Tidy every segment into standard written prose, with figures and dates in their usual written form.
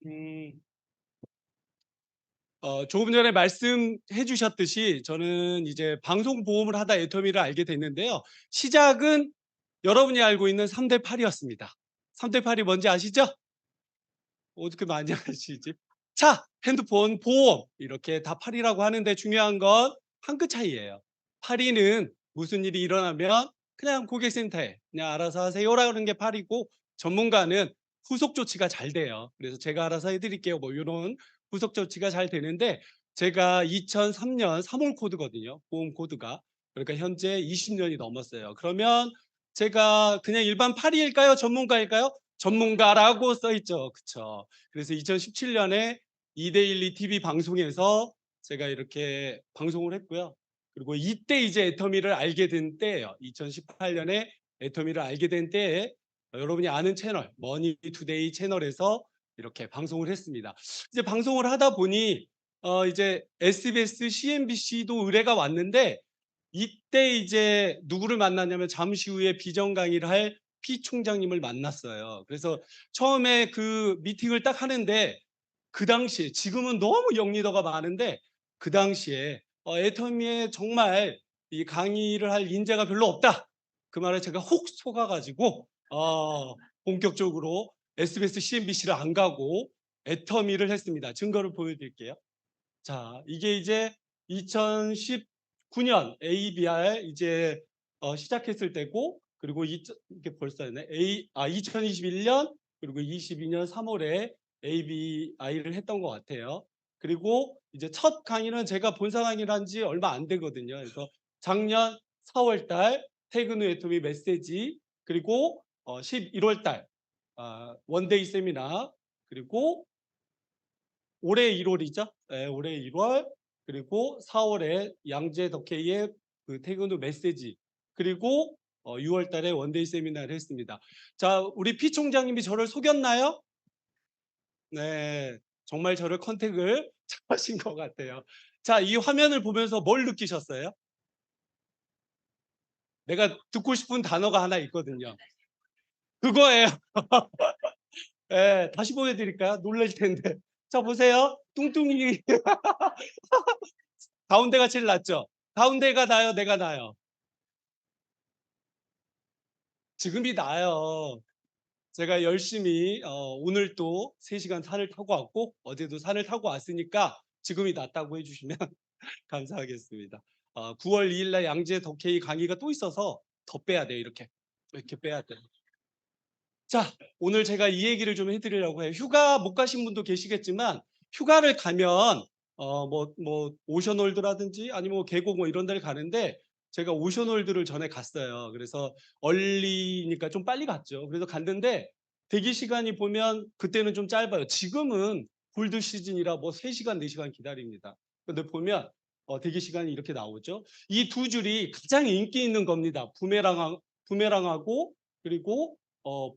음. 조금 전에 말씀해 주셨듯이 저는 이제 방송 보험을 하다 애터미를 알게 됐는데요. 시작은 여러분이 알고 있는 3대 8 이었습니다. 3대 8이 뭔지 아시죠? 어떻게 많이 아시지? 차, 핸드폰, 보험 이렇게 다 8 이라고 하는데 중요한 건 한 끗 차이예요. 8 위는 무슨 일이 일어나면 그냥 고객센터에 "그냥 알아서 하세요."라는 게 8 이고, 전문가는 후속 조치가 잘 돼요. 그래서 "제가 알아서 해 드릴게요." 뭐 요런 후속 조치가 잘 되는데, 제가 2003년 3월 코드거든요, 보험 코드가. 그러니까 현재 20 년이 넘었어요. 그러면 제가 그냥 일반 8 위일까요? 전문가일까요? 전문가라고 써 있죠. 그쵸. 그래서 2017 년에 2대1 TV 방송에서 제가 이렇게 방송을 했고요. 그리고 이때 이제 애터미를 알게 된 때예요. 2018 년에 애터미를 알게 된 때에 여러분이 아는 채널 머니투데이 채널에서 이렇게 방송을 했습니다. 이제 방송을 하다 보니 이제 SBS, CNBC도 의뢰가 왔는데, 이때 이제 누구를 만났냐면 잠시 후에 비전 강의를 할 피 총장님을 만났어요. 그래서 처음에 그 미팅을 딱 하는데, 그 당시에 지금은 너무 영리더가 많은데 그 당시에 애터미에 정말 이 강의를 할 인재가 별로 없다, 그 말에 제가 혹 속아 가지고 본격적으로 SBS, CNBC를 안 가고 애터미를 했습니다. 증거를 보여 드릴게요. 자, 이게 이제 2019년 ABR 이제 시작했을 때고, 그리고 이게 벌써 했네. 2021년 그리고 22년 3 월에 ABI를 했던 것 같아요. 그리고 이제 첫 강의는 제가 본사 강의를 한 지 얼마 안 되거든요. 그래서 작년 4월 달 퇴근 후 애터미 메시지, 그리고 11월 달 원데이 세미나, 그리고 올해 1 월이죠. 예, 올해 1 월, 그리고 4 월에 양재 덕케이의 그 퇴근 후 메시지, 그리고 6월 달에 원데이 세미나를 했습니다. 자, 우리 피 총장님이 저를 속였나요? 네. 정말 저를 컨택을 잘하신 것 같아요. 자, 이 화면을 보면서 뭘 느끼셨어요? 내가 듣고 싶은 단어가 하나 있거든요. 그거예요. 예. 다시 보여 드릴까요? 놀랄 텐데. 자, 보세요. 뚱뚱이 가운데가 제일 낫죠? 가운데가 나아요, 내가 나아요? 지금이 나아요. 제가 열심히 오늘 또 3 시간 산을 타고 왔고 어제도 산을 타고 왔으니까 지금이 낫다고 해 주시면 감사하겠습니다. 9월 2일 날 양재 덕케이 강의가 또 있어서 더 빼야 돼요, 이렇게. 이렇게 빼야 돼요. 자, 오늘 제가 이 얘기를 좀 해 드리려고 해요. 휴가 못 가신 분도 계시겠지만, 휴가를 가면 오션월드라든지 아니면 뭐 계곡 뭐 이런 데를 가는데, 제가 오션월드를 전에 갔어요. 그래서 얼리니까 좀 빨리 갔죠. 그래서 갔는데 대기 시간이 보면 그때는 좀 짧아요. 지금은 골드 시즌이라 뭐 3 시간 4 시간 기다립니다. 근데 보면 대기 시간이 이렇게 나오죠. 이 두 줄이 가장 인기 있는 겁니다. 부메랑하고, 그리고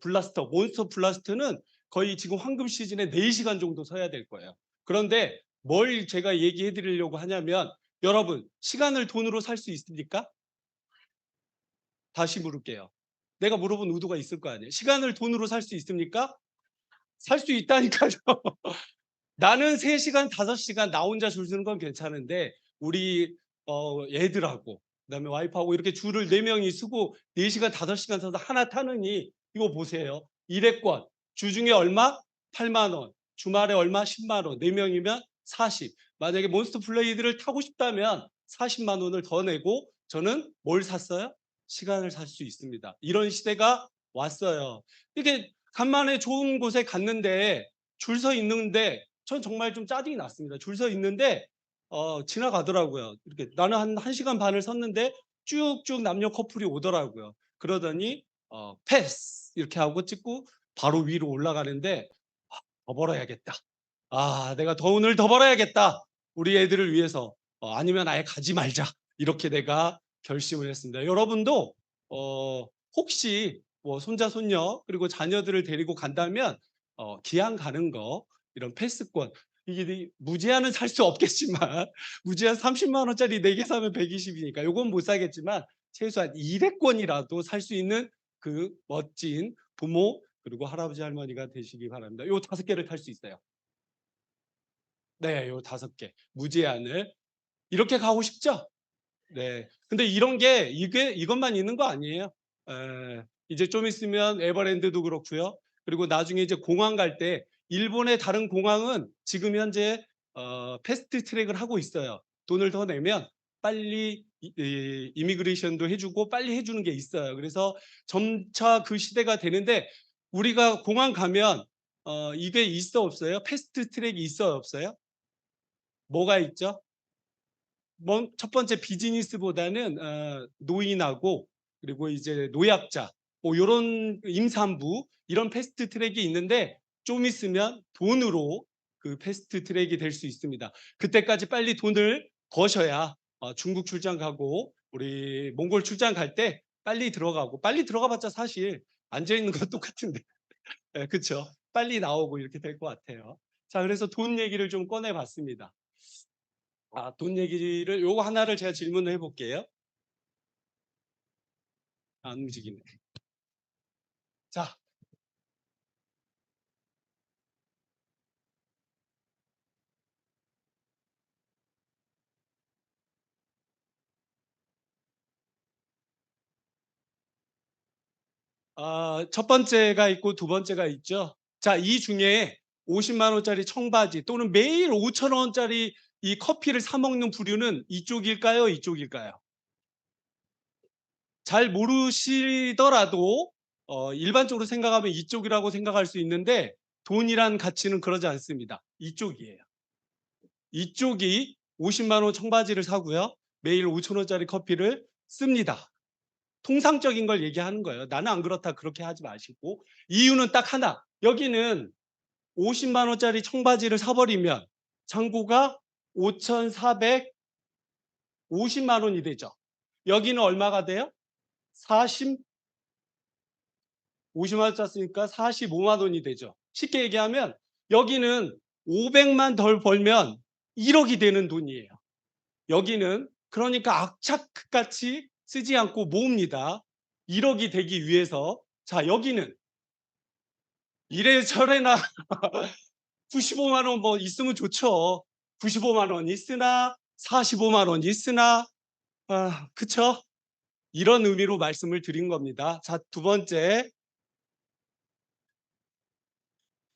블라스터, 몬스터 블라스트는 거의 지금 황금 시즌에 4 시간 정도 서야 될 거예요. 그런데 뭘 제가 얘기해 드리려고 하냐면, 여러분 시간을 돈으로 살 수 있습니까? 다시 물을게요. 내가 물어본 의도가 있을 거 아니에요. 시간을 돈으로 살 수 있습니까? 살 수 있다니까요. 나는 3 시간 5 시간 나 혼자 줄 서는 건 괜찮은데, 우리 애들하고 그다음에 와이프하고 이렇게 줄을 4 명이 서고 4 시간 5 시간 서서 하나 타느니, 이거 보세요. 일회권 주중에 얼마? 8만 원. 주말에 얼마? 10만 원. 4 명이면 40. 만약에 몬스터 블레이드를 타고 싶다면 40만 원을 더 내고 저는 뭘 샀어요? 시간을 살 수 있습니다. 이런 시대가 왔어요. 이게 간만에 좋은 곳에 갔는데 줄 서 있는데 전 정말 좀 짜증이 났습니다. 줄 서 있는데 지나가더라고요. 이렇게 나는 한 1 시간 반을 섰는데 쭉쭉 남녀 커플이 오더라고요. 그러더니 "패스." 이렇게 하고 찍고 바로 위로 올라가는데 '더 벌어야겠다. 내가 더 오늘 더 벌어야겠다. 우리 애들을 위해서. 아니면 아예 가지 말자.' 이렇게 내가 결심을 했습니다. 여러분도 어 혹시 뭐 손자 손녀 그리고 자녀들을 데리고 간다면 기왕 가는 거 이런 패스권, 이게 무제한은 살 수 없겠지만 무제한 30만 원짜리 4개 사면 120 이니까 요건 못 사겠지만 최소한 200권이라도 살 수 있는 그 멋진 부모 그리고 할아버지 할머니가 되시기 바랍니다. 요 5 개를 탈 수 있어요. 네. 요 5개 무제한을 이렇게 가고 싶죠? 네. 근데 이런 게 이게 이것만 있는 거 아니에요. 이제 좀 있으면 에버랜드도 그렇고요. 그리고 나중에 이제 공항 갈 때 일본의 다른 공항은 지금 현재 패스트 트랙을 하고 있어요. 돈을 더 내면 빨리 이미그레이션도 해 주고 빨리 해 주는 게 있어요. 그래서 점차 그 시대가 되는데 우리가 공항 가면 이게 있어 없어요? 패스트 트랙이 있어요 없어요? 뭐가 있죠? 첫 번째 비즈니스보다는 노인하고 그리고 이제 노약자 뭐 요런 임산부 이런 패스트 트랙이 있는데 좀 있으면 돈으로 그 패스트 트랙이 될 수 있습니다. 그때까지 빨리 돈을 버셔야 중국 출장 가고 우리 몽골 출장 갈 때 빨리 들어가고 빨리 들어가 봤자 사실 앉아 있는 건 똑같은데. 예 그쵸. 빨리 나오고 이렇게 될 것 같아요. 자 그래서 돈 얘기를 좀 꺼내 봤습니다. 돈 얘기를 요거 하나를 제가 질문을 해 볼게요. 안 움직이네. 자, 첫 번째가 있고 두 번째가 있죠. 자, 이 중에 50만 원짜리 청바지 또는 매일 5천 원짜리 이 커피를 사 먹는 부류는 이쪽일까요? 이쪽일까요? 잘 모르시더라도 일반적으로 생각하면 이쪽이라고 생각할 수 있는데 돈이란 가치는 그러지 않습니다. 이쪽이에요. 이쪽이 50만 원 청바지를 사고요. 매일 5천 원짜리 커피를 씁니다. 통상적인 걸 얘기하는 거예요. 나는 안 그렇다 그렇게 하지 마시고 이유는 딱 하나. 여기는 50만 원짜리 청바지를 사 버리면 잔고가 5,450만 원이 되죠. 여기는 얼마가 돼요? 40 50만 원 짰으니까 45만 원이 되죠. 쉽게 얘기하면 여기는 500만 덜 벌면 1억이 되는 돈이에요. 여기는 그러니까 악착같이 쓰지 않고 모읍니다. 1억이 되기 위해서. 자 여기는 이래저래나 95만 원 뭐 있으면 좋죠. 95만 원 있으나 45만 원 있으나 그쵸? 이런 의미로 말씀을 드린 겁니다. 자 두 번째.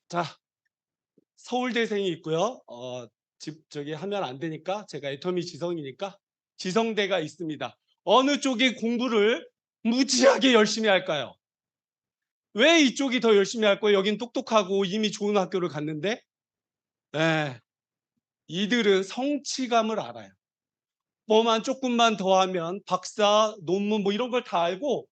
자 서울대생이 있고요. 집 저기 하면 안 되니까 제가 애터미 지성이니까 지성대가 있습니다. 어느 쪽이 공부를 무지하게 열심히 할까요? 왜 이쪽이 더 열심히 할 거예요? 여긴 똑똑하고 이미 좋은 학교를 갔는데. 예. 이들은 성취감을 알아요. 뭐만 쪼끔만 더 하면 박사, 논문 뭐 이런 걸 다 알고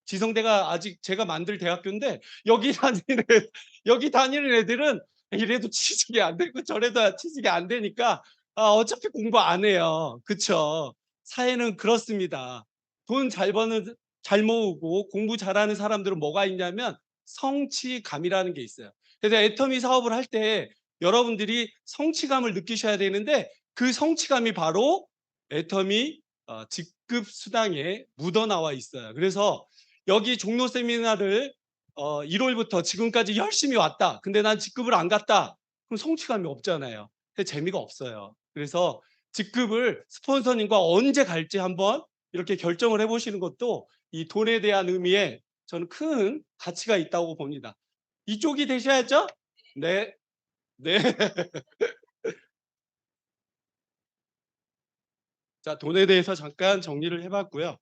지성대가 아직 제가 만들 대학교인데 여기 다니는 애들은 이래도 취직이 안 되고 저래도 취직이 안 되니까 어차피 공부 안 해요. 그쵸? 사회는 그렇습니다. 돈 잘 버는 잘 모으고 공부 잘하는 사람들은 뭐가 있냐면 성취감이라는 게 있어요. 그래서 애터미 사업을 할 때 여러분들이 성취감을 느끼셔야 되는데 그 성취감이 바로 애터미 직급 수당에 묻어나와 있어요. 그래서 여기 종로 세미나를 1 월부터 지금까지 열심히 왔다. 근데 난 직급을 안 갔다. 그럼 성취감이 없잖아요. 재미가 없어요. 그래서 직급을 스폰서님과 언제 갈지 한번 이렇게 결정을 해 보시는 것도 이 돈에 대한 의미에 저는 큰 가치가 있다고 봅니다. 이쪽이 되셔야죠? 네. 네. 자 돈에 대해서 잠깐 정리를 해 봤고요.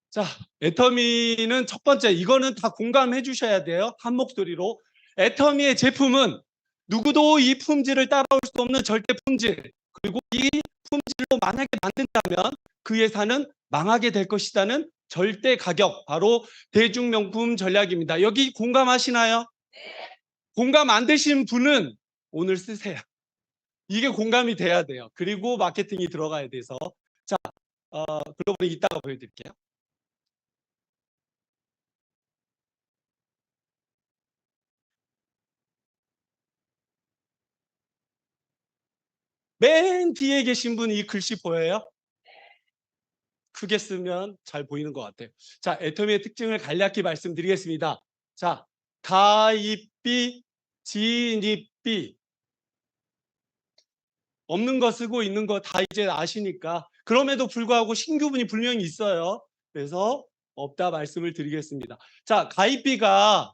자, 애터미는 첫 번째 이거는 다 공감해 주셔야 돼요. 한 목소리로. 애터미의 제품은 누구도 이 품질을 따라올 수 없는 절대 품질. 그리고 이 품질로 만약에 만든다면 그 회사는 망하게 될 것이라는 절대 가격. 바로 대중명품 전략입니다. 여기 공감하시나요? 공감 안 되신 분은 오늘 쓰세요. 이게 공감이 돼야 돼요. 그리고 마케팅이 들어가야 돼서. 자, 글로벌이 이따가 보여드릴게요. 맨 뒤에 계신 분 이 글씨 보여요? 크게 쓰면 잘 보이는 것 같아요. 자, 애터미의 특징을 간략히 말씀드리겠습니다. 자, 가입비, 진입비, 없는 거 쓰고 있는 거 다 이제 아시니까. 그럼에도 불구하고 신규분이 분명히 있어요. 그래서 없다 말씀을 드리겠습니다. 자, 가입비가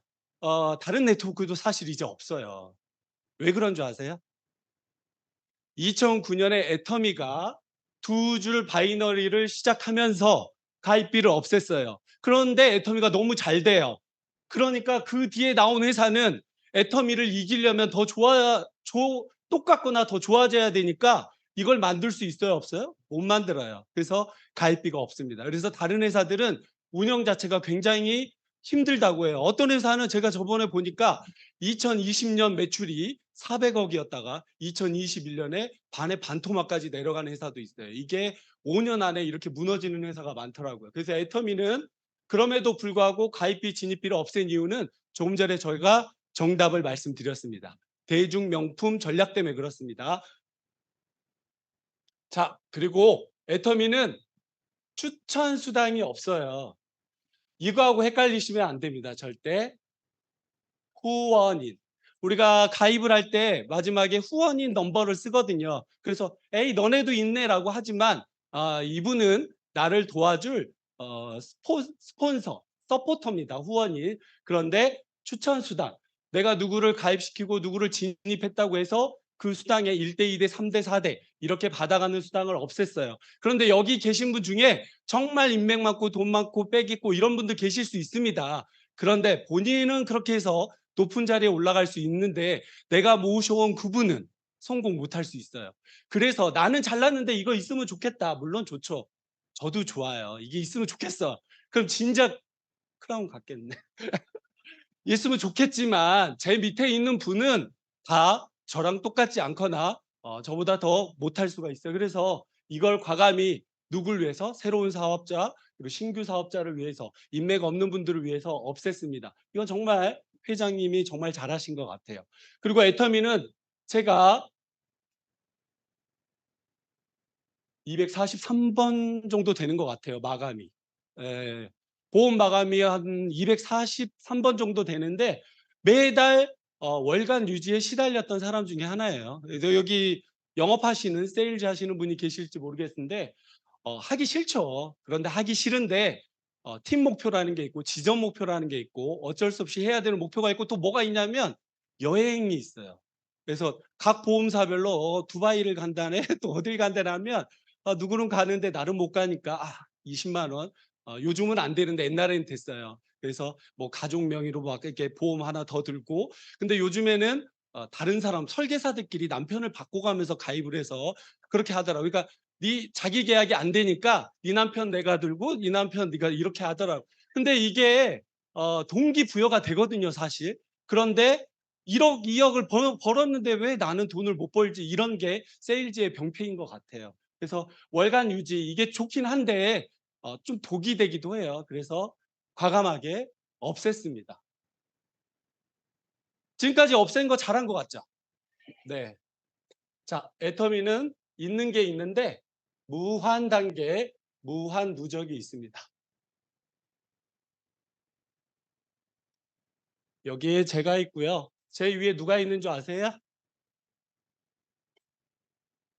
다른 네트워크도 사실 이제 없어요. 왜 그런 줄 아세요? 2009년에 애터미가 두 줄 바이너리를 시작하면서 가입비를 없앴어요. 그런데 애터미가 너무 잘 돼요. 그러니까 그 뒤에 나온 회사는 애터미를 이기려면 더 똑같거나 더 좋아져야 되니까 이걸 만들 수 있어요, 없어요? 못 만들어요. 그래서 가입비가 없습니다. 그래서 다른 회사들은 운영 자체가 굉장히 힘들다고 해요. 어떤 회사는 제가 저번에 보니까 2020년 매출이 400억이었다가 2021년에 반의 반토막까지 내려가는 회사도 있어요. 이게 5년 안에 이렇게 무너지는 회사가 많더라고요. 그래서 애터미는 그럼에도 불구하고 가입비 진입비를 없앤 이유는 조금 전에 저희가 정답을 말씀드렸습니다. 대중 명품 전략 때문에 그렇습니다. 자, 그리고 애터미는 추천 수당이 없어요. 이거하고 헷갈리시면 안 됩니다. 절대. 후원인. 우리가 가입을 할 때 마지막에 후원인 넘버를 쓰거든요. 그래서 "에이 너네도 있네."라고 하지만 이분은 나를 도와줄 스폰서, 서포터입니다, 후원인. 그런데 추천 수당, 내가 누구를 가입시키고 누구를 진입했다고 해서 그 수당의 1 대 2 대 3 대 4대 이렇게 받아가는 수당을 없앴어요. 그런데 여기 계신 분 중에 정말 인맥 많고 돈 많고 빽 있고 이런 분들 계실 수 있습니다. 그런데 본인은 그렇게 해서 높은 자리에 올라갈 수 있는데 내가 모셔온 그분은 성공 못할 수 있어요. 그래서 '나는 잘났는데 이거 있으면 좋겠다.' 물론 좋죠. 저도 좋아요. '이게 있으면 좋겠어.' 그럼 진작 크라운 갖겠네. 있으면 좋겠지만 제 밑에 있는 분은 다 저랑 똑같지 않거나 저보다 더 못할 수가 있어요. 그래서 이걸 과감히 누굴 위해서? 새로운 사업자 그리고 신규 사업자를 위해서 인맥 없는 분들을 위해서 없앴습니다. 이건 정말 회장님이 정말 잘하신 것 같아요. 그리고 애터미는 제가 243번 정도 되는 것 같아요, 마감이. 예. 보험 마감이 한 243번 정도 되는데 매달 월간 유지에 시달렸던 사람 중에 하나예요. 그래서 여기 영업하시는 세일즈 하시는 분이 계실지 모르겠는데 하기 싫죠. 그런데 하기 싫은데 팀 목표라는 게 있고 지점 목표라는 게 있고 어쩔 수 없이 해야 되는 목표가 있고 또 뭐가 있냐면 여행이 있어요. 그래서 각 보험사별로 두바이를 간다네 또 어딜 간다네 하면 누구는 가는데 나는 못 가니까 20만 원. 요즘은 안 되는데 옛날에는 됐어요. 그래서 뭐 가족 명의로 막 이렇게 보험 하나 더 들고 근데 요즘에는 다른 사람 설계사들끼리 남편을 바꿔가면서 가입을 해서 그렇게 하더라고요. 그러니까 네 자기 계약이 안 되니까 네 남편 내가 들고 네 남편 네가 이렇게 하더라고요. 근데 이게 동기부여가 되거든요, 사실. 그런데 1억, 2억을 벌었는데 왜 나는 돈을 못 벌지? 이런 게 세일즈의 병폐인 것 같아요. 그래서 월간 유지 이게 좋긴 한데 좀 독이 되기도 해요. 그래서 과감하게 없앴습니다. 지금까지 없앤 거 잘한 것 같죠? 네. 자, 애터미는 있는 게 있는데 무한 단계, 무한 누적이 있습니다. 여기에 제가 있고요. 제 위에 누가 있는 줄 아세요?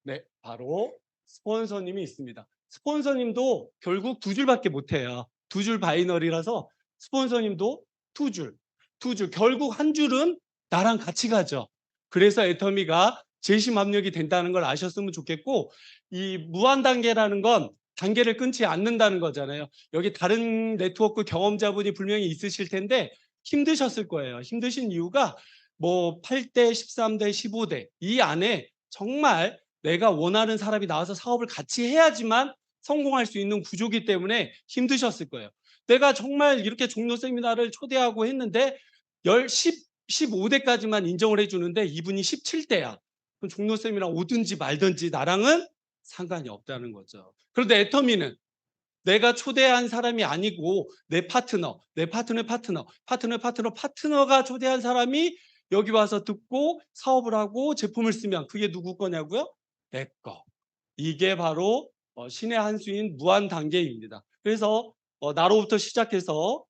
네, 바로 스폰서님이 있습니다. 스폰서님도 결국 두 줄밖에 못 해요. 두 줄 바이너리라서 스폰서님도 두 줄, 두 줄. 결국 한 줄은 나랑 같이 가죠. 그래서 애터미가 재심 압력이 된다는 걸 아셨으면 좋겠고 이 무한 단계라는 건 단계를 끊지 않는다는 거잖아요. 여기 다른 네트워크 경험자분이 분명히 있으실 텐데 힘드셨을 거예요. 힘드신 이유가 뭐 8대, 13대, 15대 이 안에 정말 내가 원하는 사람이 나와서 사업을 같이 해야지만 성공할 수 있는 구조기 때문에 힘드셨을 거예요. 내가 정말 이렇게 종료 세미나를 초대하고 했는데 15대까지만 인정을 해 주는데 이분이 17대야. 그럼 종료 세미나 오든지 말든지 나랑은 상관이 없다는 거죠. 그런데 애터미는 내가 초대한 사람이 아니고 내 파트너, 내 파트너의 파트너, 파트너가 초대한 사람이 여기 와서 듣고 사업을 하고 제품을 쓰면 그게 누구 거냐고요? 내 거. 이게 바로 신의 한 수인 무한 단계입니다. 그래서 나로부터 시작해서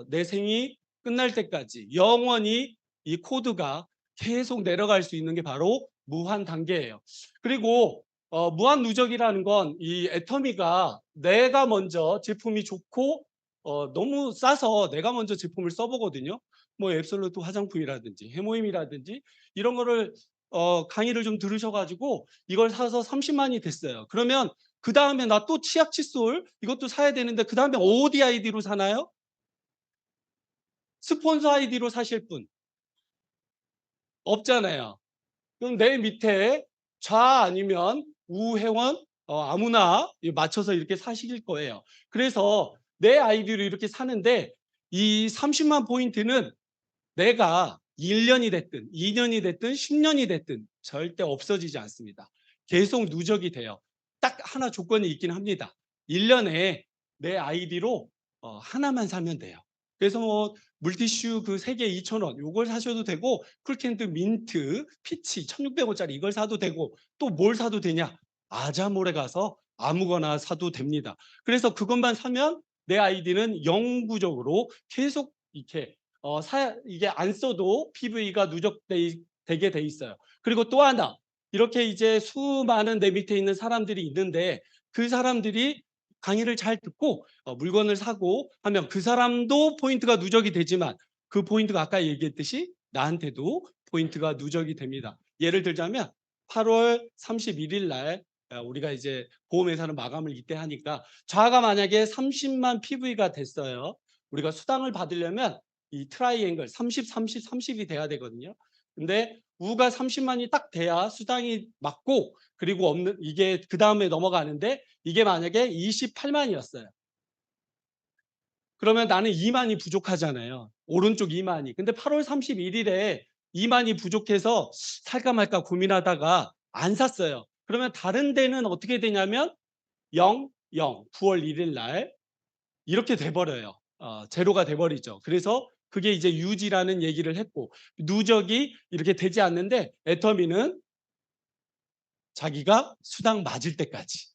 내 생이 끝날 때까지 영원히 이 코드가 계속 내려갈 수 있는 게 바로 무한 단계예요. 그리고 무한 누적이라는 건 이 애터미가 내가 먼저 제품이 좋고 너무 싸서 내가 먼저 제품을 써 보거든요. 뭐 앱솔루트 화장품이라든지 해모임이라든지 이런 거를 강의를 좀 들으셔 가지고 이걸 사서 30만 이 됐어요. 그러면 그다음에 나 또 치약 칫솔 이것도 사야 되는데 그다음에 어디 아이디로 사나요? 스폰서 아이디로 사실 분 없잖아요. 그럼 내 밑에 좌 아니면 우 회원 아무나 맞춰서 이렇게 사실 거예요. 그래서 내 아이디로 이렇게 사는데 이 30만 포인트는 내가 1 년이 됐든 2 년이 됐든 10 년이 됐든 절대 없어지지 않습니다. 계속 누적이 돼요. 딱 하나 조건이 있긴 합니다. 1 년에 내 아이디로 하나만 사면 돼요. 그래서 뭐 물티슈 그 3개 2,000원 요걸 사셔도 되고 쿨캔디 민트, 피치 1,600 원짜리 이걸 사도 되고 또 뭘 사도 되냐? 아자몰에 가서 아무거나 사도 됩니다. 그래서 그것만 사면 내 아이디는 영구적으로 계속 이렇게 이게 안 써도 PV가 되게 돼 있어요. 그리고 또 하나 이렇게 이제 수많은 내 밑에 있는 사람들이 있는데 그 사람들이 강의를 잘 듣고 물건을 사고 하면 그 사람도 포인트가 누적이 되지만 그 포인트가 아까 얘기했듯이 나한테도 포인트가 누적이 됩니다. 예를 들자면 8월 31일 날 우리가 이제 보험회사는 마감을 이때 하니까 좌가 만약에 30만 PV가 됐어요. 우리가 수당을 받으려면 이 트라이앵글 30, 30, 30이 돼야 되거든요. 근데 우가 30만이 딱 돼야 수당이 맞고 그리고 없는 이게 그다음에 넘어가는데 이게 만약에 28만이었어요. 그러면 나는 2만이 부족하잖아요. 오른쪽 2만이. 근데 8월 31일에 2만이 부족해서 살까 말까 고민하다가 안 샀어요. 그러면 다른 데는 어떻게 되냐면 0, 0, 9월 1일 날 이렇게 돼 버려요. 제로가 돼 버리죠. 그래서 그게 이제 유지라는 얘기를 했고 누적이 이렇게 되지 않는데 애터미는 자기가 수당 맞을 때까지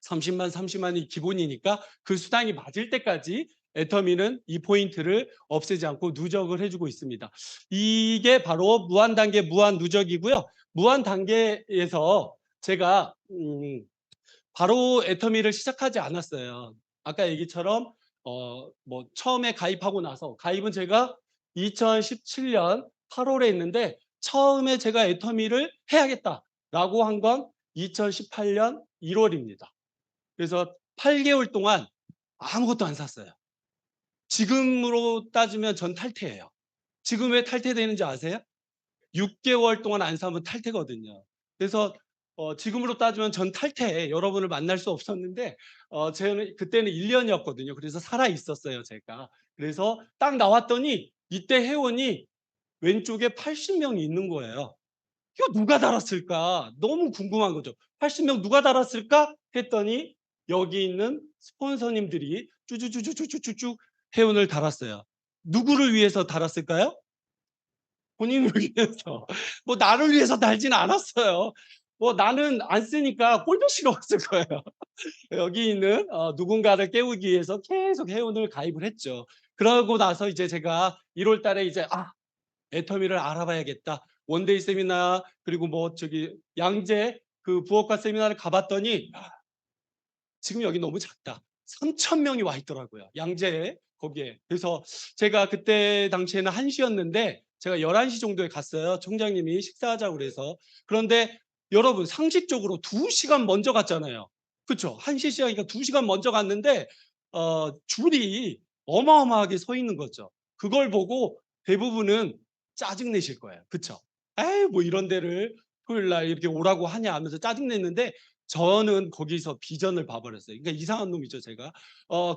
30만, 30만이 기본이니까 그 수당이 맞을 때까지 애터미는 이 포인트를 없애지 않고 누적을 해 주고 있습니다. 이게 바로 무한 단계 무한 누적이고요. 무한 단계에서 제가 바로 애터미를 시작하지 않았어요. 아까 얘기처럼 뭐 처음에 가입하고 나서 가입은 제가 2017년 8월에 했는데 처음에 제가 애터미를 해야겠다라고 한 건 2018년 1월입니다. 그래서 8개월 동안 아무것도 안 샀어요. 지금으로 따지면 전 탈퇴예요. 지금 왜 탈퇴되는지 아세요? 6개월 동안 안 사면 탈퇴거든요. 그래서 지금으로 따지면 전 탈퇴 여러분을 만날 수 없었는데 저는 그때는 1 년이었거든요. 그래서 살아 있었어요, 제가. 그래서 딱 나왔더니 이때 회원이 왼쪽에 80 명이 있는 거예요. '이거 누가 달았을까?' 너무 궁금한 거죠. 80명 누가 달았을까?' 했더니 여기 있는 스폰서님들이 쭈쭈쭈쭈쭈쭈쭉 회원을 달았어요. 누구를 위해서 달았을까요? 본인을 위해서. 뭐 나를 위해서 달지는 않았어요. 뭐 나는 안 쓰니까 꼴도 싫어했을 거예요. 여기 있는 누군가를 깨우기 위해서 계속 회원을 가입을 했죠. 그러고 나서 이제 제가 1월 달에 이제 '아 애터미를 알아봐야겠다.' 원데이 세미나 그리고 뭐 저기 양재 그 부업과 세미나를 가 봤더니 지금 여기 너무 작다. 3천 명이 와 있더라고요. 양재에 거기에. 그래서 제가 그때 당시에는 1 시였는데 제가 11시 정도에 갔어요. 총장님이 식사하자고 그래서. 그런데 여러분 상식적으로 2 시간 먼저 갔잖아요. 그쵸? 1시 시작이니까 2 시간 먼저 갔는데 줄이 어마어마하게 서 있는 거죠. 그걸 보고 대부분은 짜증 내실 거예요. 그쵸? '에이 뭐 이런 데를 토요일 날 이렇게 오라고 하냐.' 하면서 짜증 냈는데 저는 거기서 비전을 봐 버렸어요. 그러니까 이상한 놈이죠 제가.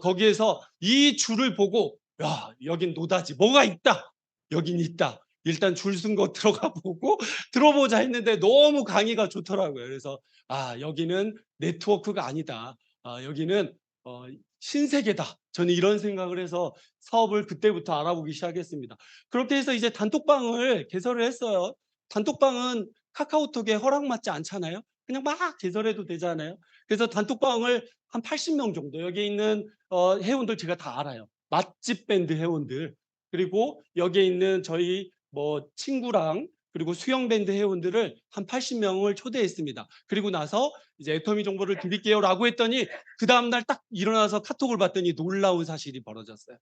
거기에서 이 줄을 보고 '야 여긴 노다지. 뭐가 있다. 여긴 있다. 일단 줄 쓴 거 들어가 보고 들어보자.' 했는데 너무 강의가 좋더라고요. 그래서 '아 여기는 네트워크가 아니다. 여기는 어 신세계다.' 저는 이런 생각을 해서 사업을 그때부터 알아보기 시작했습니다. 그렇게 해서 이제 단톡방을 개설을 했어요. 단톡방은 카카오톡에 허락받지 않잖아요. 그냥 막 개설해도 되잖아요. 그래서 단톡방을 한 80명 정도 여기 있는 회원들 제가 다 알아요. 맛집 밴드 회원들. 그리고 여기에 있는 저희 뭐 친구랑 그리고 수영밴드 회원들을 한 80명을 초대했습니다. 그리고 나서 이제 애터미 정보를 드릴게요라고 했더니 그다음 날 딱 일어나서 카톡을 봤더니 놀라운 사실이 벌어졌어요.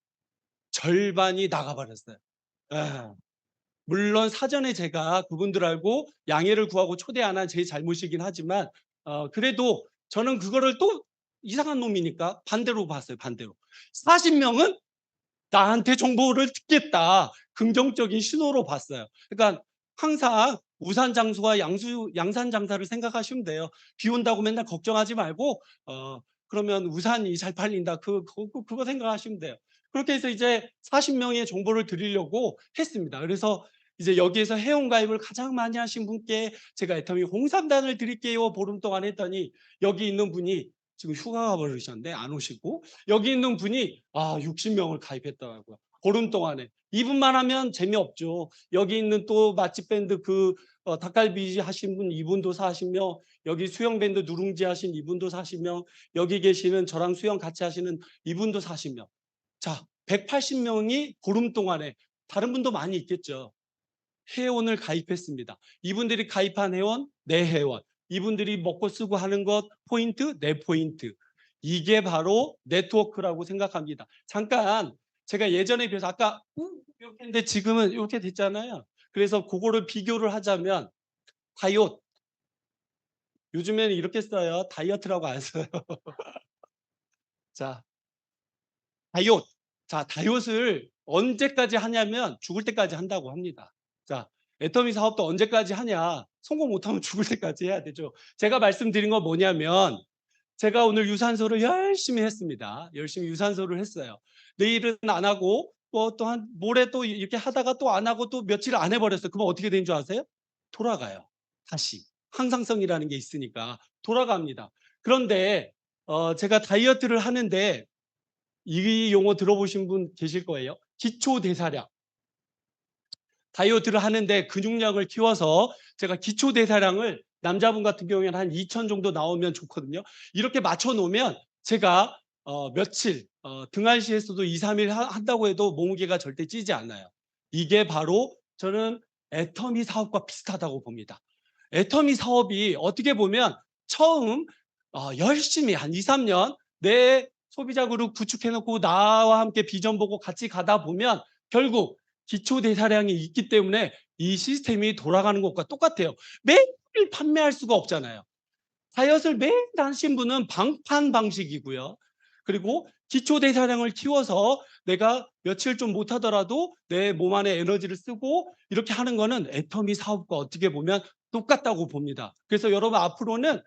절반이 나가 버렸어요. 예. 물론 사전에 제가 그분들 알고 양해를 구하고 초대 안 한 제 잘못이긴 하지만 그래도 저는 그거를 또 이상한 놈이니까 반대로 봤어요, 반대로. 40명은 나한테 정보를 듣겠다. 긍정적인 신호로 봤어요. 그러니까 항상 우산 장수와 양산 장사를 생각하시면 돼요. 비 온다고 맨날 걱정하지 말고 그러면 우산이 잘 팔린다. 그거 생각하시면 돼요. 그렇게 해서 이제 40명의 정보를 드리려고 했습니다. 그래서 이제 여기에서 회원 가입을 가장 많이 하신 분께 제가 애터미 홍삼단을 드릴게요. 보름 동안 했더니 여기 있는 분이 지금 휴가가 버리셨는데 안 오시고 여기 있는 분이 60명을 가입했더라고요. 보름 동안에. 이분만 하면 재미없죠. 여기 있는 또 맛집 밴드 닭갈비 하신 분 이분도 40명, 여기 수영 밴드 누룽지 하신 이분도 40명, 여기 계시는 저랑 수영 같이 하시는 이분도 40명. 자, 180명이 보름 동안에 다른 분도 많이 있겠죠. 회원을 가입했습니다. 이분들이 가입한 회원, 내 회원. 이분들이 먹고 쓰고 하는 것 포인트, 내 포인트. 이게 바로 네트워크라고 생각합니다. 잠깐 제가 예전에 비해서 아까 이렇게 했는데 지금은 이렇게 됐잖아요. 그래서 그거를 비교를 하자면 다이어트. 요즘에는 이렇게 써요. 다이어트라고 안 써요. 자, 다이어트. 자, 다이어트를 언제까지 하냐면 죽을 때까지 한다고 합니다. 자, 애터미 사업도 언제까지 하냐? 성공 못하면 죽을 때까지 해야 되죠. 제가 말씀드린 건 뭐냐면 제가 오늘 유산소를 열심히 했습니다. 열심히 유산소를 했어요. 내일은 안 하고 또 한 모레 또 이렇게 하다가 또 안 하고 또 며칠 안 해버렸어요. 그러면 어떻게 되는 줄 아세요? 돌아가요. 다시. 항상성이라는 게 있으니까 돌아갑니다. 그런데 제가 다이어트를 하는데 이 용어 들어보신 분 계실 거예요. 기초 대사량. 다이어트를 하는데 근육량을 키워서 제가 기초 대사량을 남자분 같은 경우에는 한 2,000 정도 나오면 좋거든요. 이렇게 맞춰 놓으면 제가 며칠 등한 시에서도 2-3일 한다고 해도 몸무게가 절대 찌지 않아요. 이게 바로 저는 애터미 사업과 비슷하다고 봅니다. 애터미 사업이 어떻게 보면 처음 열심히 한 2-3년 내 소비자 그룹 구축해 놓고 나와 함께 비전 보고 같이 가다 보면 결국 기초 대사량이 있기 때문에 이 시스템이 돌아가는 것과 똑같아요. 매일 판매할 수가 없잖아요. 다이어트를 매일 하신 분은 방판 방식이고요. 그리고 기초 대사량을 키워서 내가 며칠 좀 못하더라도 내 몸 안에 에너지를 쓰고 이렇게 하는 거는 애터미 사업과 어떻게 보면 똑같다고 봅니다. 그래서 여러분 앞으로는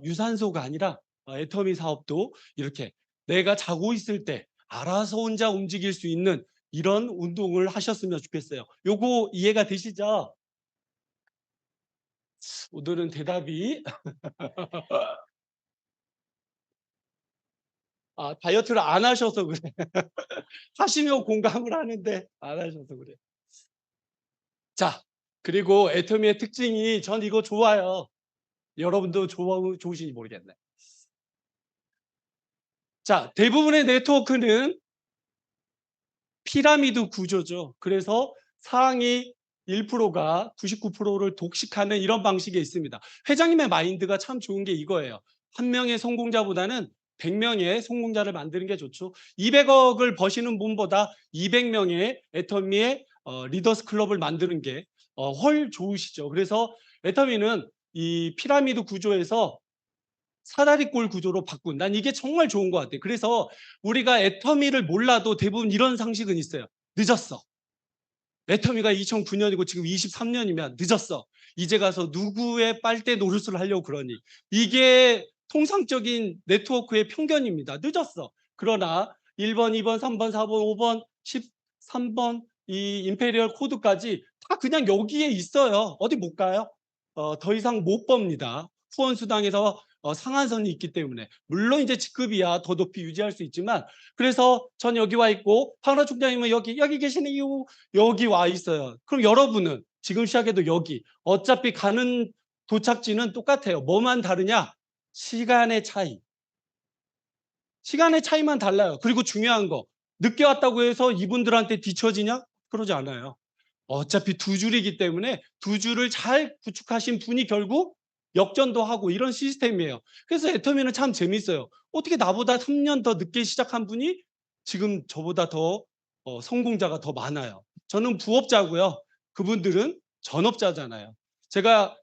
유산소가 아니라 애터미 사업도 이렇게 내가 자고 있을 때 알아서 혼자 움직일 수 있는 이런 운동을 하셨으면 좋겠어요. 요거 이해가 되시죠? 오늘은 대답이 다이어트를 안 하셔서 그래. 하시면 공감을 하는데 안 하셔서 그래. 자, 그리고 애터미의 특징이 전 이거 좋아요. 여러분도 좋으신지 모르겠네. 자, 대부분의 네트워크는 피라미드 구조죠. 그래서 상위 1%가 99%를 독식하는 이런 방식이 있습니다. 회장님의 마인드가 참 좋은 게 이거예요. 한 명의 성공자보다는 100명의 성공자를 만드는 게 좋죠. 200억을 버시는 분보다 200명의 애터미의 리더스 클럽을 만드는 게 훨 좋으시죠. 그래서 애터미는 이 피라미드 구조에서 사다리꼴 구조로 바꾼 난 이게 정말 좋은 것 같아요. 그래서 우리가 애터미를 몰라도 대부분 이런 상식은 있어요. 늦었어. 애터미가 2009년이고 지금 23년이면 늦었어. 이제 가서 누구의 빨대 노릇을 하려고 그러니. 이게 통상적인 네트워크의 편견입니다. 늦었어. 그러나 1번, 2번, 3번, 4번, 5번, 13번 이 임페리얼 코드까지 다 그냥 여기에 있어요. 어디 못 가요? 더 이상 못 봅니다. 후원 수당에서 상한선이 있기 때문에. 물론 이제 직급이야 더 높이 유지할 수 있지만 그래서 전 여기 와 있고 황라 총장님은 여기 계시는 이유 여기 와 있어요. 그럼 여러분은 지금 시작해도 여기 어차피 가는 도착지는 똑같아요. 뭐만 다르냐? 시간의 차이. 시간의 차이만 달라요. 그리고 중요한 거 늦게 왔다고 해서 이분들한테 뒤처지냐? 그러지 않아요. 어차피 두 줄이기 때문에 두 줄을 잘 구축하신 분이 결국 역전도 하고 이런 시스템이에요. 그래서 애터미는 참 재밌어요. 어떻게 나보다 3년 더 늦게 시작한 분이 지금 저보다 더 성공자가 더 많아요. 저는 부업자고요. 그분들은 전업자잖아요. 제가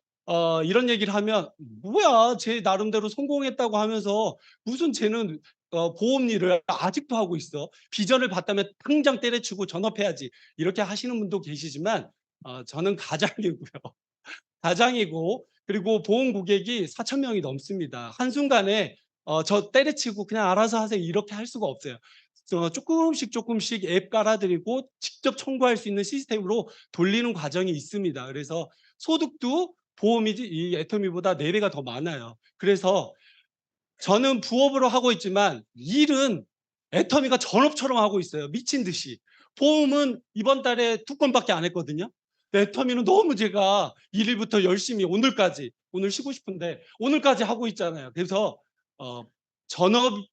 이런 얘기를 하면 "뭐야 쟤 나름대로 성공했다고 하면서 무슨 쟤는 보험 일을 아직도 하고 있어. 비전을 봤다면 당장 때려치고 전업해야지." 이렇게 하시는 분도 계시지만 저는 가장이고요. 가장이고 그리고 보험 고객이 4천 명이 넘습니다. 한순간에 "저 때려치고 그냥 알아서 하세요." 이렇게 할 수가 없어요. 쪼끔씩 쪼끔씩 앱 깔아 드리고 직접 청구할 수 있는 시스템으로 돌리는 과정이 있습니다. 그래서 소득도 보험이 이 애터미보다 4 배가 더 많아요. 그래서 저는 부업으로 하고 있지만 일은 애터미가 전업처럼 하고 있어요, 미친 듯이. 보험은 이번 달에 2 건밖에 안 했거든요. 애터미는 너무 제가 1 일부터 열심히 오늘까지, 오늘 쉬고 싶은데 오늘까지 하고 있잖아요. 그래서 어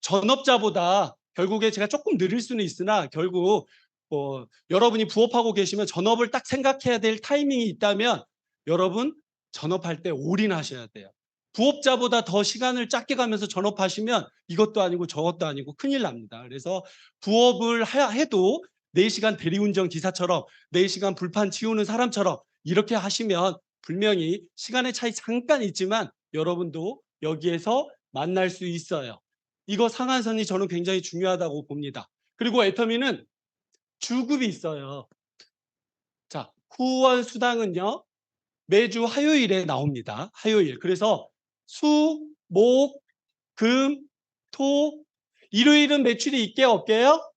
전업자보다 결국에 제가 쪼끔 느릴 수는 있으나 결국 여러분이 부업하고 계시면 전업을 딱 생각해야 될 타이밍이 있다면 여러분 전업할 때 올인하셔야 돼요. 부업자보다 더 시간을 짧게 가면서 전업하시면 이것도 아니고 저것도 아니고 큰일 납니다. 그래서 부업을 해도 4 시간 대리운전 기사처럼 4 시간 불판 치우는 사람처럼 이렇게 하시면 분명히 시간의 차이 잠깐 있지만 여러분도 여기에서 만날 수 있어요. 이거 상한선이 저는 굉장히 중요하다고 봅니다. 그리고 애터미는 주급이 있어요. 자, 후원 수당은요. 매주 화요일에 나옵니다. 화요일. 그래서 수, 목, 금, 토, 일요일은 매출이 있게요, 없게요?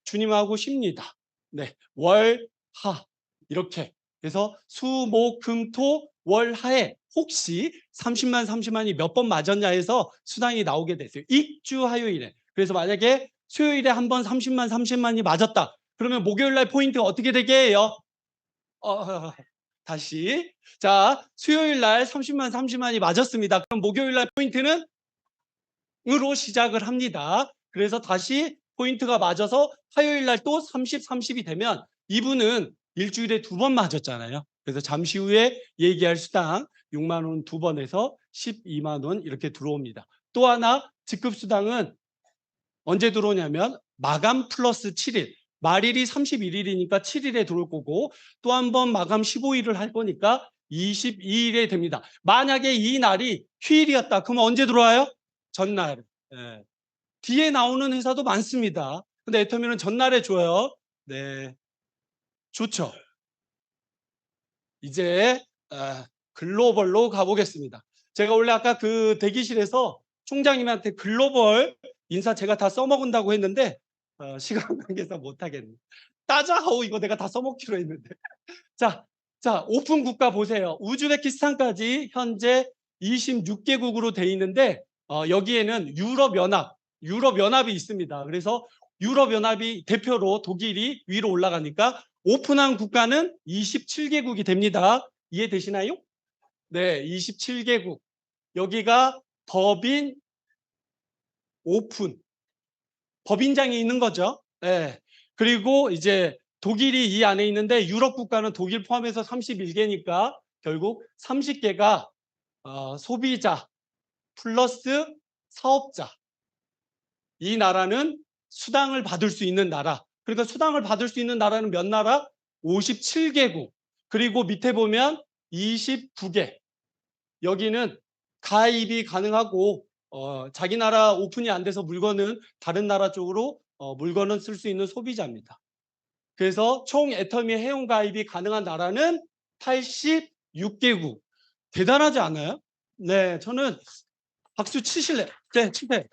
주님하고 쉽니다. 네. 월, 하. 이렇게. 그래서 수, 목, 금, 토, 월, 하에 혹시 30만, 30만이 몇 번 맞았냐 해서 수당이 나오게 됐어요. 익주 화요일에. 그래서 만약에 수요일에 한 번 30만, 30만이 맞았다. 그러면 목요일 날 포인트 어떻게 되게 해요? 다시. 자, 수요일 날 30만, 30만이 맞았습니다. 그럼 목요일 날 포인트는 으로 시작을 합니다. 그래서 다시 포인트가 맞아서 화요일 날 또 30, 30이 되면 이분은 일주일에 2번 맞았잖아요. 그래서 잠시 후에 얘기할 수당 6만 원 2번에서 12만 원 이렇게 들어옵니다. 또 하나 직급 수당은 언제 들어오냐면 마감 플러스 7일. 말일이 31일이니까 7일에 들어올 거고 또 한 번 마감 15일을 할 거니까 22일에 됩니다. 만약에 이 날이 휴일이었다. 그러면 언제 들어와요? 전날. 예. 뒤에 나오는 회사도 많습니다. 근데 애터미는 전날에 줘요. 네. 좋죠. 이제 글로벌로 가보겠습니다. 제가 원래 아까 그 대기실에서 총장님한테 글로벌 인사 제가 다 써먹은다고 했는데 시간 관계상 못하겠네. 따자하오 이거 내가 다 써먹기로 했는데. 자, 자 오픈 국가 보세요. 우즈베키스탄까지 현재 26개국으로 돼 있는데 여기에는 유럽연합이 있습니다. 그래서 유럽연합이 대표로 독일이 위로 올라가니까 오픈한 국가는 27개국이 됩니다. 이해되시나요? 네, 27개국. 여기가 법인 오픈, 법인장이 있는 거죠. 네. 그리고 이제 독일이 이 안에 있는데 유럽 국가는 독일 포함해서 31개니까 결국 30개가 소비자 플러스 사업자. 이 나라는 수당을 받을 수 있는 나라. 그러니까 수당을 받을 수 있는 나라는 몇 나라? 57개국. 그리고 밑에 보면 29개. 여기는 가입이 가능하고 자기 나라 오픈이 안 돼서 물건은 다른 나라 쪽으로 물건을 쓸 수 있는 소비자입니다. 그래서 총 애터미 회원 가입이 가능한 나라는 86개국. 대단하지 않아요? 네, 저는 박수 치실래요? 네, 치세요.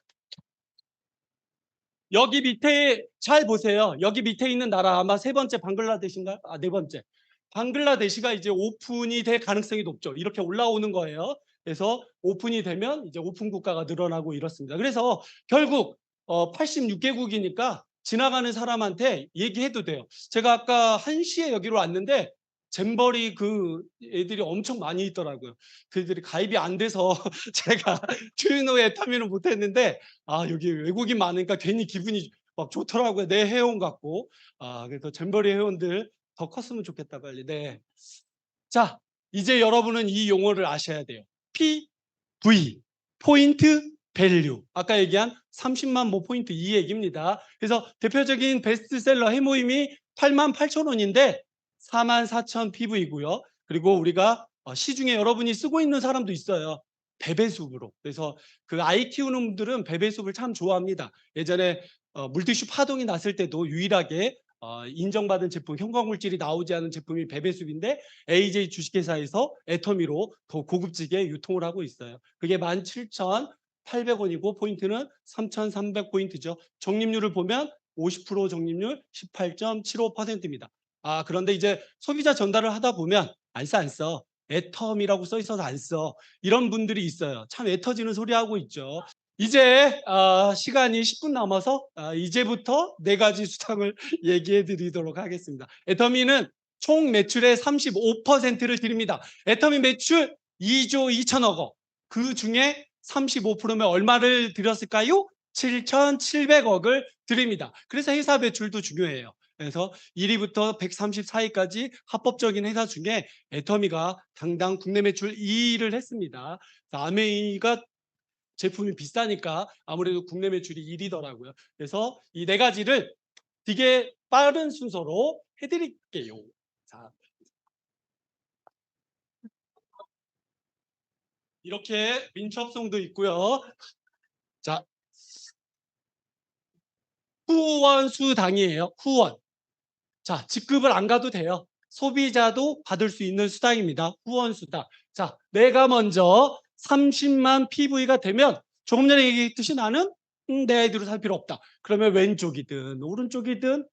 여기 밑에 잘 보세요. 여기 밑에 있는 나라 아마 세 번째 방글라데시인가요? 네 번째. 방글라데시가 이제 오픈이 될 가능성이 높죠. 이렇게 올라오는 거예요. 그래서 오픈이 되면 이제 오픈 국가가 늘어나고 이렇습니다. 그래서 결국 86개국이니까 지나가는 사람한테 얘기해도 돼요. 제가 아까 1시에 여기로 왔는데 잼버리 그 애들이 엄청 많이 있더라고요. 그들이 가입이 안 돼서 제가 튜유노에 참여는 못했는데 여기 외국인 많으니까 괜히 기분이 막 좋더라고요. 내 회원 같고. 그래서 잼버리 회원들 더 컸으면 좋겠다 빨리. 네. 자, 이제 여러분은 이 용어를 아셔야 돼요. PV, 포인트 밸류. 아까 얘기한 30만 뭐 포인트 이 얘기입니다. 그래서 대표적인 베스트셀러 해모임이 88,000원인데 44,000 PV고요. 그리고 우리가 시중에 여러분이 쓰고 있는 사람도 있어요. 베베숲으로. 그래서 그 아이 키우는 분들은 베베숲을 참 좋아합니다. 예전에 물티슈 파동이 났을 때도 유일하게 인정받은 제품, 형광물질이 나오지 않은 제품이 베베숲인데 AJ 주식회사에서 애터미로 더 고급지게 유통을 하고 있어요. 그게 17,800원이고 포인트는 3,300 포인트죠. 적립률을 보면 50% 적립률 18.75%입니다. 그런데 이제 소비자 전달을 하다 보면 안 써, 안 써. 애텀이라고 써 있어서 안 써. 이런 분들이 있어요. 참 애터지는 소리 하고 있죠. 이제 시간이 10분 남아서 이제부터 네 가지 수당을 얘기해 드리도록 하겠습니다. 애터미는 총 매출의 35%를 드립니다. 애터미 매출 2조 2천억 원. 그 중에 35%면 얼마를 드렸을까요? 7,700억을 드립니다. 그래서 회사 매출도 중요해요. 그래서 1위부터 134위까지 합법적인 회사 중에 애터미가 당당 국내 매출 2위를 했습니다. 아메이가 제품이 비싸니까 아무래도 국내 매출이 1위더라고요. 그래서 이 네 가지를 되게 빠른 순서로 해드릴게요. 자, 이렇게 민첩성도 있고요. 자, 후원수당이에요. 후원. 자, 직급을 안 가도 돼요. 소비자도 받을 수 있는 수당입니다. 후원수당. 자, 내가 먼저 30만 PV가 되면 조금 전에 얘기했듯이 나는 내 아이디로 살 필요 없다. 그러면 왼쪽이든 오른쪽이든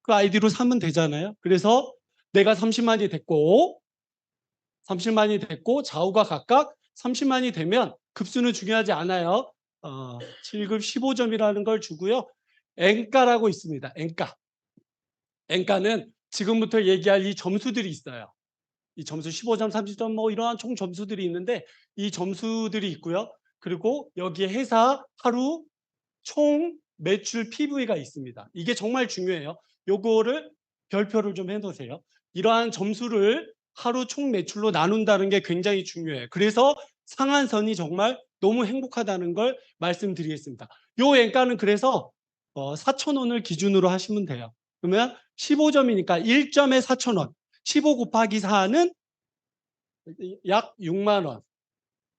그 아이디로 사면 되잖아요. 그래서 내가 30만이 됐고 좌우가 각각 30만이 되면 급수는 중요하지 않아요. 7급 15점이라는 걸 주고요. 엔가라고 있습니다. 엔가. 엔가는 지금부터 얘기할 이 점수들이 있어요. 이 점수 15점, 30점 뭐 이러한 총 점수들이 있는데 이 점수들이 있고요. 그리고 여기에 회사 하루 총 매출 PV가 있습니다. 이게 정말 중요해요. 요거를 별표를 좀 해놓으세요. 이러한 점수를 하루 총 매출로 나눈다는 게 굉장히 중요해요. 그래서 상한선이 정말 너무 행복하다는 걸 말씀드리겠습니다. 요 엔가는 그래서 4,000원을 기준으로 하시면 돼요. 그러면 15점이니까 1점에 4,000원. 15 곱하기 4는 약 6만 원.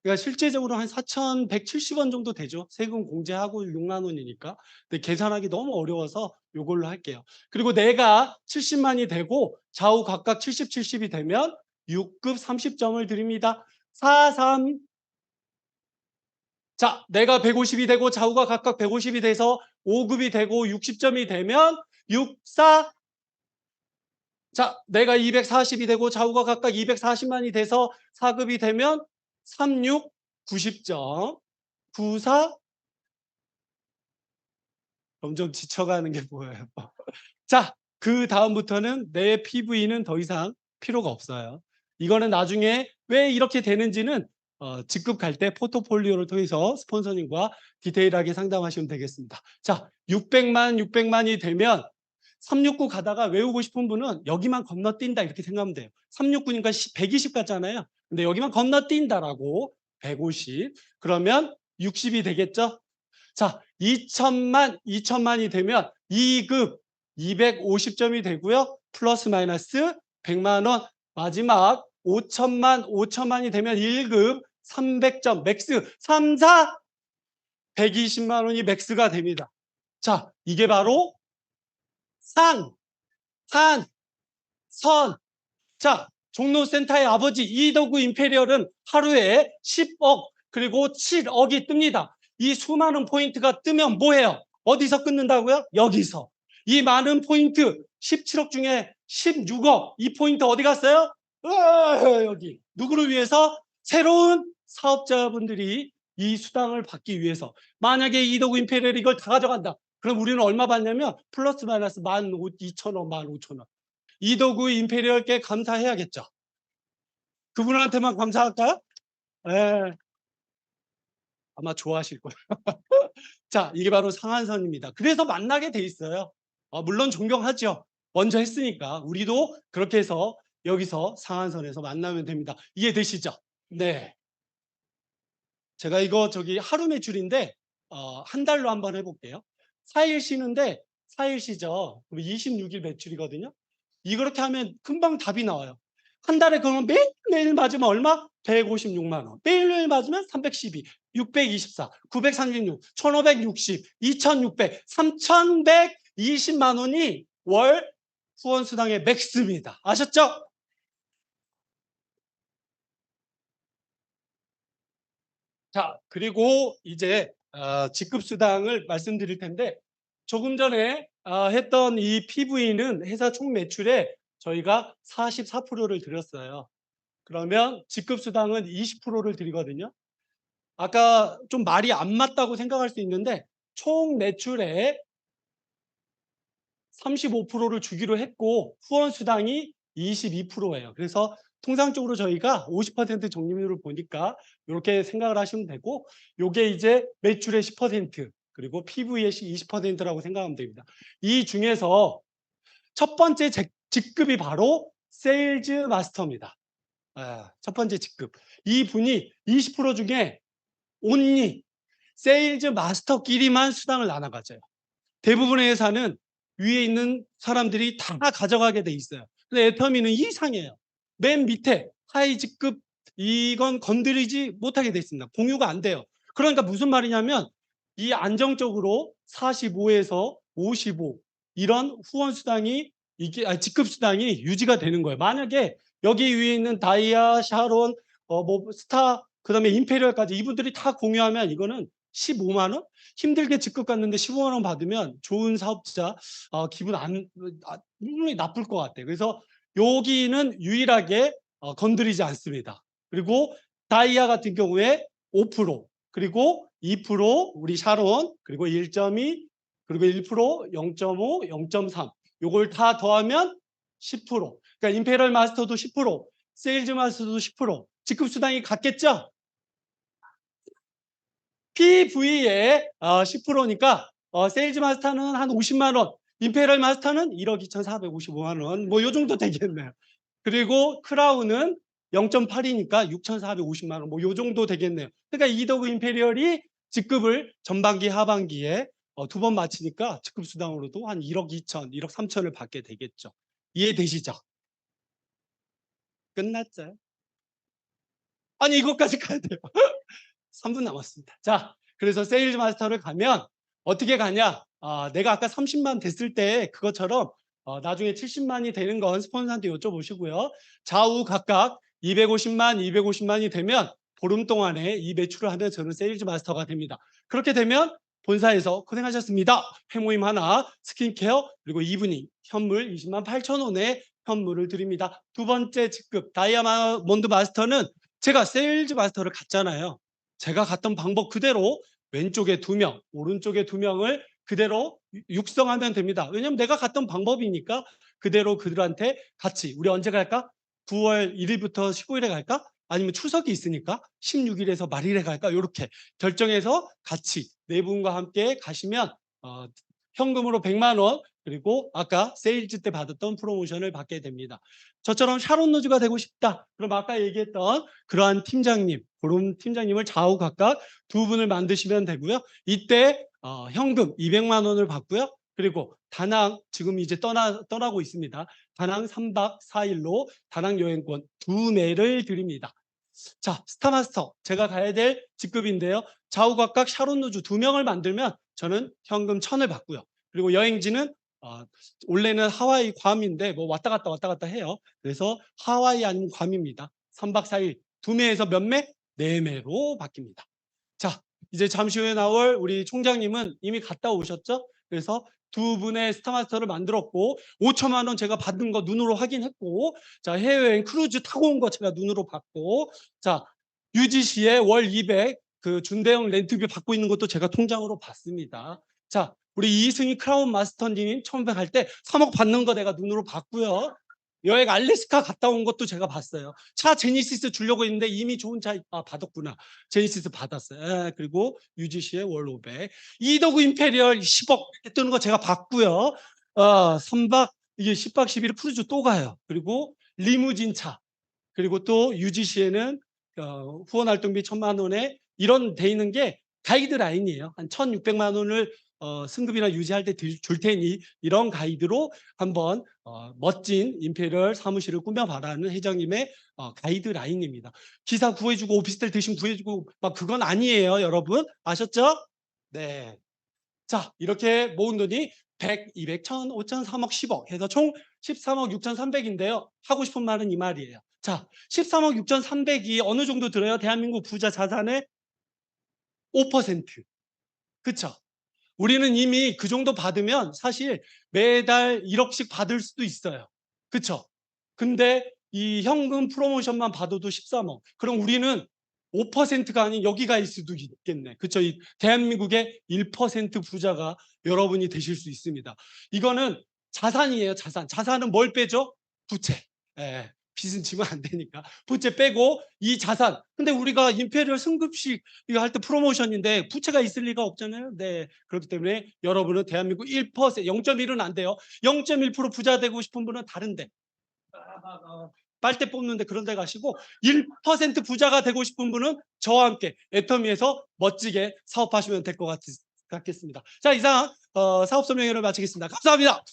그러니까 실제적으로 한 4,170원 정도 되죠. 세금 공제하고 6만 원이니까. 근데 계산하기 너무 어려워서 요걸로 할게요. 그리고 내가 70만이 되고 좌우 각각 70, 70이 되면 6급 30점을 드립니다. 4, 3. 자, 내가 150이 되고 좌우가 각각 150이 돼서 5급이 되고 60점이 되면 6, 4. 자, 내가 240이 되고 좌우가 각각 240만이 돼서 4급이 되면 36, 90점. 94. 점점 지쳐가는 게 보여요. 자, 그다음부터는 내 PV는 더 이상 필요가 없어요. 이거는 나중에 왜 이렇게 되는지는 직급 갈 때 포트폴리오를 통해서 스폰서님과 디테일하게 상담하시면 되겠습니다. 자, 600만이 되면 369 가다가 외우고 싶은 분은 여기만 건너뛴다 이렇게 생각하면 돼요. 369니까 120 같잖아요. 근데 여기만 건너뛴다라고 150. 그러면 60이 되겠죠? 자, 2천만이 되면 2급 250점이 되고요. 플러스 마이너스 100만 원. 마지막 5천만이 되면 1급 300점 맥스 3, 4 120만 원이 맥스가 됩니다. 자, 이게 바로 산, 산, 선. 자, 종로센터의 아버지 이덕우 임페리얼은 하루에 10억 그리고 7억이 뜹니다. 이 수많은 포인트가 뜨면 뭐해요? 어디서 끊는다고요? 여기서. 이 많은 포인트 17억 중에 16억 이 포인트 어디 갔어요? 여기. 누구를 위해서? 새로운 사업자분들이 이 수당을 받기 위해서. 만약에 이덕우 임페리얼이 이걸 다 가져간다. 그럼 우리는 얼마 받냐면 플러스 마이너스 12,000원, 15,000원. 이덕우 임페리얼께 감사해야겠죠. 그분한테만 감사할까요? 예. 아마 좋아하실 거예요. 자, 이게 바로 상한선입니다. 그래서 만나게 돼 있어요. 물론 존경하죠. 먼저 했으니까 우리도 그렇게 해서 여기서 상한선에서 만나면 됩니다. 이해되시죠? 네. 제가 이거 저기 하루 매출인데 한 달로 한번 해 볼게요. 4일 쉬는데 4일 쉬죠. 그럼 26일 매출이거든요. 이렇게 하면 금방 답이 나와요. 한 달에 그러면 매일매일 맞으면 얼마? 156만 원. 매일매일 맞으면 312, 624, 936, 1560, 2600, 3120만 원이 월 후원 수당의 맥스입니다. 아셨죠? 자, 그리고 이제 직급 수당을 말씀드릴 텐데 조금 전에 했던 이 PV는 회사 총 매출에 저희가 44%를 드렸어요. 그러면 직급 수당은 20%를 드리거든요. 아까 좀 말이 안 맞다고 생각할 수 있는데 총 매출의 35%를 주기로 했고 후원 수당이 22%예요. 그래서 통상적으로 저희가 50% 적립률을 보니까 이렇게 생각을 하시면 되고 요게 이제 매출의 10% 그리고 PV의 20%라고 생각하면 됩니다. 이 중에서 첫 번째 직급이 바로 세일즈 마스터입니다. 첫 번째 직급. 이분이 20% 중에 온리 세일즈 마스터끼리만 수당을 나눠 가져요. 대부분의 회사는 위에 있는 사람들이 다 가져가게 돼 있어요. 근데 애터미는 이상해요. 맨 밑에 하위 직급 이건 건드리지 못하게 돼 있습니다. 공유가 안 돼요. 그러니까 무슨 말이냐면 이 안정적으로 45에서 55 이런 후원 수당이 이게 직급 수당이 유지가 되는 거예요. 만약에 여기 위에 있는 다이아, 샤론, 뭐 스타 그다음에 임페리얼까지 이분들이 다 공유하면 이거는 15만 원? 힘들게 직급 갔는데 15만 원 받으면 좋은 사업자 기분 안 기분이 나쁠 것 같아요. 그래서 여기는 유일하게 건드리지 않습니다. 그리고 다이아 같은 경우에 5% 그리고 2% 우리 샤론 그리고 1.2 그리고 1% 0.5 0.3 요걸 다 더하면 10% 그러니까 임페리얼 마스터도 10% 세일즈 마스터도 10% 직급 수당이 같겠죠? PV의 10%니까 세일즈 마스터는 한 50만 원, 임페리얼 마스터는 1억 2,455만 원, 뭐 요 정도 되겠네요. 그리고 크라운은 0.8이니까 6,450만 원, 뭐 요 정도 되겠네요. 그러니까 이더그 임페리얼이 직급을 전반기, 하반기에 두 번 마치니까 직급 수당으로도 한 1억 2천, 1억 3천을 받게 되겠죠. 이해되시죠? 끝났죠? 아니 이것까지 가야 돼요. 3분 남았습니다. 자, 그래서 세일즈 마스터를 가면 어떻게 가냐? 내가 아까 30만 됐을 때 그것처럼 나중에 70만이 되는 건 스폰서한테 여쭤보시고요. 좌우 각각 250만, 250만이 되면 보름 동안에 이 매출을 하면 저는 세일즈 마스터가 됩니다. 그렇게 되면 본사에서 고생하셨습니다. 회모임 하나, 스킨케어, 그리고 이브닝, 현물 20만 8천 원의 현물을 드립니다. 두 번째 직급 다이아몬드 마스터는 제가 세일즈 마스터를 갔잖아요. 제가 갔던 방법 그대로 왼쪽에 2명, 오른쪽에 2명을 그대로 육성하면 됩니다. 왜냐하면 내가 갔던 방법이니까 그대로 그들한테 같이 우리 언제 갈까? 9월 1일부터 15일에 갈까? 아니면 추석이 있으니까 16일에서 말일에 갈까? 이렇게 결정해서 같이 네 분과 함께 가시면 현금으로 100만 원 그리고 아까 세일즈 때 받았던 프로모션을 받게 됩니다. 저처럼 샤론 노즈가 되고 싶다. 그럼 아까 얘기했던 그러한 팀장님, 그런 팀장님을 좌우 각각 두 분을 만드시면 되고요. 이때 현금 200만 원을 받고요. 그리고 다낭 지금 이제 떠나고 있습니다. 다낭 3박 4일로 다낭 여행권 2매를 드립니다. 자, 스타마스터 제가 가야 될 직급인데요. 좌우 각각 샤론 노즈 2명을 만들면 저는 현금 1,000을 받고요. 그리고 여행지는 원래는 하와이 괌인데 뭐 왔다 갔다 해요. 그래서 하와이 아니면 괌입니다. 3박 4일 2매에서 몇 매? 4매로 바뀝니다. 자, 이제 잠시 후에 나올 우리 총장님은 이미 갔다 오셨죠? 그래서 두 분의 스타마스터를 만들었고 5천만 원 제가 받은 거 눈으로 확인했고 자 해외여행 크루즈 타고 온 거 제가 눈으로 봤고 자 UGC에 월 200 그 준대형 렌트비 받고 있는 것도 제가 통장으로 봤습니다. 자 우리 이승희 크라운 마스터님 처음에 갈 때 3억 받는 거 내가 눈으로 봤고요. 여행 알래스카 갔다 온 것도 제가 봤어요. 차 제니시스 주려고 했는데 이미 좋은 차 받았구나. 제니시스 받았어요. 그리고 UGC의 월 500. 이더그 임페리얼 10억 뜨는 거 제가 봤고요. 3박 이게 10박 11일 크루즈 또 가요. 그리고 리무진 차, 그리고 또 유지시에는 후원 활동비 1,000만 원에 이런 돼 있는 게 가이드라인이에요. 한 1,600만 원을 승급이나 유지할 때 줄 테니 이런 가이드로 한번 멋진 임페리얼 사무실을 꾸며봐라는 회장님의 가이드라인입니다. 기사 구해주고 오피스텔 대신 구해주고 막 그건 아니에요, 여러분. 아셨죠? 네. 자, 이렇게 모은 돈이 100, 200, 1000, 5000, 3억, 10억 해서 총 13억 6,300인데요. 하고 싶은 말은 이 말이에요. 자, 13억 6,300이 어느 정도 들어요? 대한민국 부자 자산의 5%. 그쵸? 우리는 이미 그 정도 받으면 사실 매달 1억씩 받을 수도 있어요. 그쵸? 근데 이 현금 프로모션만 받아도 13억. 그럼 우리는 5%가 아닌 여기가 일 수도 있겠네. 그쵸? 이 대한민국의 1% 부자가 여러분이 되실 수 있습니다. 이거는 자산이에요, 자산. 자산은 뭘 빼죠? 부채. 예. 빚은 지면 안 되니까. 부채 빼고 이 자산. 근데 우리가 임페리얼 승급식 이거 할 때 프로모션인데 부채가 있을 리가 없잖아요. 네. 그렇기 때문에 여러분은 대한민국 1%, 0.1은 안 돼요. 0.1% 부자 되고 싶은 분은 다른데. 빨대 뽑는데 그런 데 가시고 1% 부자가 되고 싶은 분은 저와 함께 애터미에서 멋지게 사업하시면 될 것 같겠습니다. 자, 이상 사업 설명회를 마치겠습니다. 감사합니다.